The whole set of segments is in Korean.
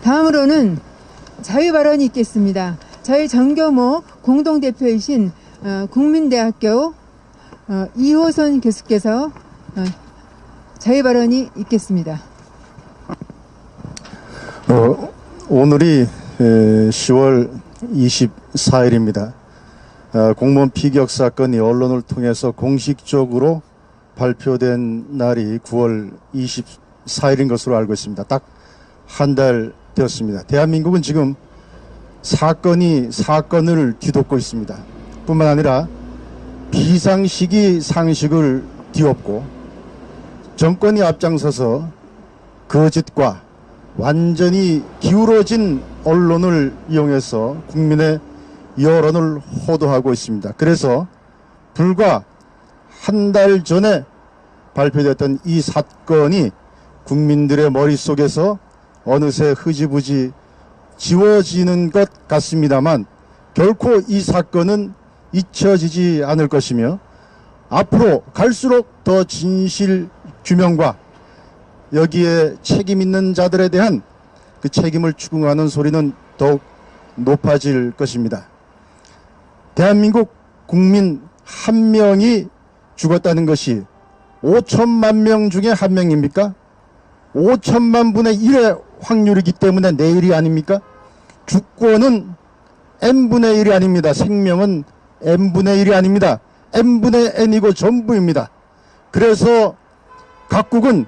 다음으로는 자유 발언이 있겠습니다. 저희 정교모 공동대표이신 국민대학교 이호선 교수께서 자유 발언이 있겠습니다. 오늘이 10월 24일입니다. 공무원 피격 사건이 언론을 통해서 공식적으로 발표된 날이 9월 24일인 것으로 알고 있습니다. 딱 한 달 되었습니다. 대한민국은 지금 사건이 사건을 뒤덮고 있습니다. 뿐만 아니라 비상식이 상식을 뒤엎고 정권이 앞장서서 거짓과 완전히 기울어진 언론을 이용해서 국민의 여론을 호도하고 있습니다. 그래서 불과 한 달 전에 발표됐던 이 사건이 국민들의 머릿속에서 어느새 흐지부지 지워지는 것 같습니다만 결코 이 사건은 잊혀지지 않을 것이며 앞으로 갈수록 더 진실 규명과 여기에 책임 있는 자들에 대한 그 책임을 추궁하는 소리는 더욱 높아질 것입니다. 대한민국 국민 한 명이 죽었다는 것이 5천만 명 중에 한 명입니까? 5천만 분의 1의 확률이기 때문에 내일이 아닙니까? 주권은 n분의 1이 아닙니다. 생명은 n분의 1이 아닙니다. n분의 n이고 전부입니다. 그래서 각국은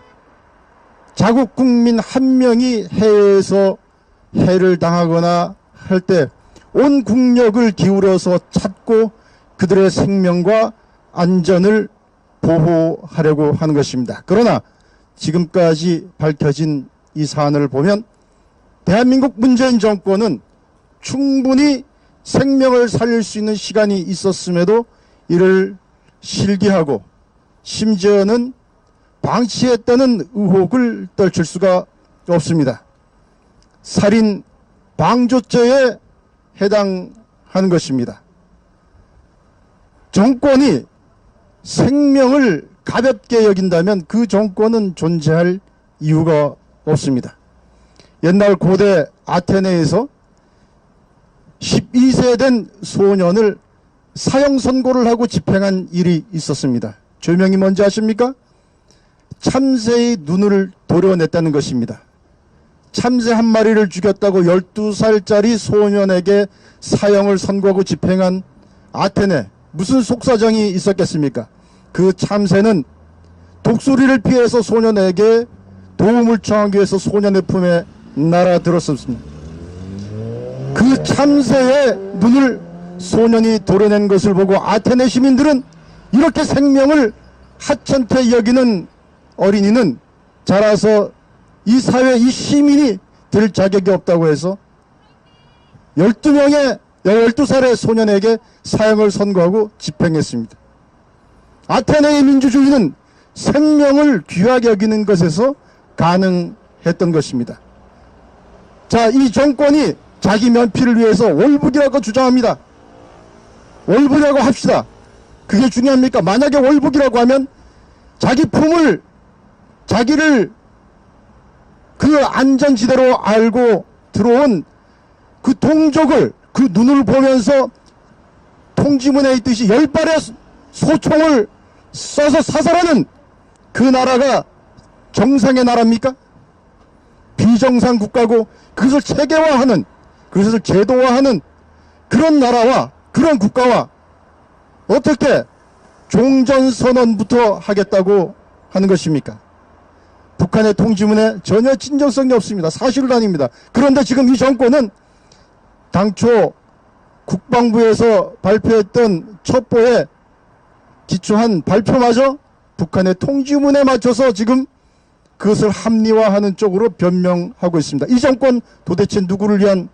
자국 국민 한 명이 해외에서 해를 당하거나 할 때 온 국력을 기울여서 찾고 그들의 생명과 안전을 보호하려고 하는 것입니다. 그러나 지금까지 밝혀진 이 사안을 보면 대한민국 문재인 정권은 충분히 생명을 살릴 수 있는 시간이 있었음에도 이를 실기하고 심지어는 방치했다는 의혹을 떨칠 수가 없습니다. 살인 방조죄에 해당하는 것입니다. 정권이 생명을 가볍게 여긴다면 그 정권은 존재할 이유가 없습니다. 옛날 고대 아테네에서 12세 된 소년을 사형 선고를 하고 집행한 일이 있었습니다. 죄명이 뭔지 아십니까? 참새의 눈을 도려냈다는 것입니다. 참새 한 마리를 죽였다고 12살짜리 소년에게 사형을 선고하고 집행한 아테네, 무슨 속사정이 있었겠습니까? 그 참새는 독수리를 피해서 소년에게 도움을 청하기 위해서 소년의 품에 날아들었습니다. 그 참새의 눈을 소년이 도려낸 것을 보고 아테네 시민들은 이렇게 생명을 하찮게 여기는 어린이는 자라서 이 사회, 이 시민이 될 자격이 없다고 해서 12살의 소년에게 사형을 선고하고 집행했습니다. 아테네의 민주주의는 생명을 귀하게 여기는 것에서 가능했던 것입니다. 자, 이 정권이 자기 면피를 위해서 월북이라고 주장합니다. 월북이라고 합시다. 그게 중요합니까? 만약에 월북이라고 하면 자기 품을, 자기를 그 안전지대로 알고 들어온 그 동족을 그 눈을 보면서 통지문에 있듯이 10발의 소총을 쏴서 사살하는 그 나라가 정상의 나라입니까? 비정상 국가고 그것을 체계화하는, 그것을 제도화하는 그런 나라와 그런 국가와 어떻게 종전선언부터 하겠다고 하는 것입니까? 북한의 통지문에 전혀 진정성이 없습니다. 사실은 아닙니다. 그런데 지금 이 정권은 당초 국방부에서 발표했던 첩보에 기초한 발표마저 북한의 통지문에 맞춰서 지금 그것을 합리화하는 쪽으로 변명하고 있습니다. 이 정권 도대체 누구를 위한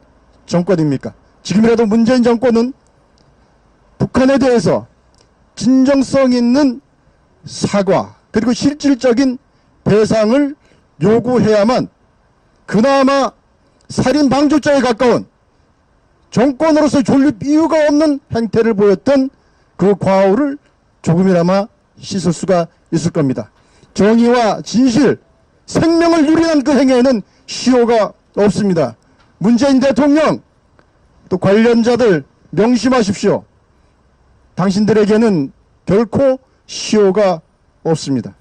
정권입니까? 지금이라도 문재인 정권은 북한에 대해서 진정성 있는 사과 그리고 실질적인 배상을 요구해야만 그나마 살인 방조죄에 가까운 정권으로서 존립 이유가 없는 행태를 보였던 그 과오를 조금이나마 씻을 수가 있을 겁니다. 정의와 진실, 생명을 누리는 그 행위에는 시효가 없습니다. 문재인 대통령 또 관련자들 명심하십시오. 당신들에게는 결코 시효가 없습니다.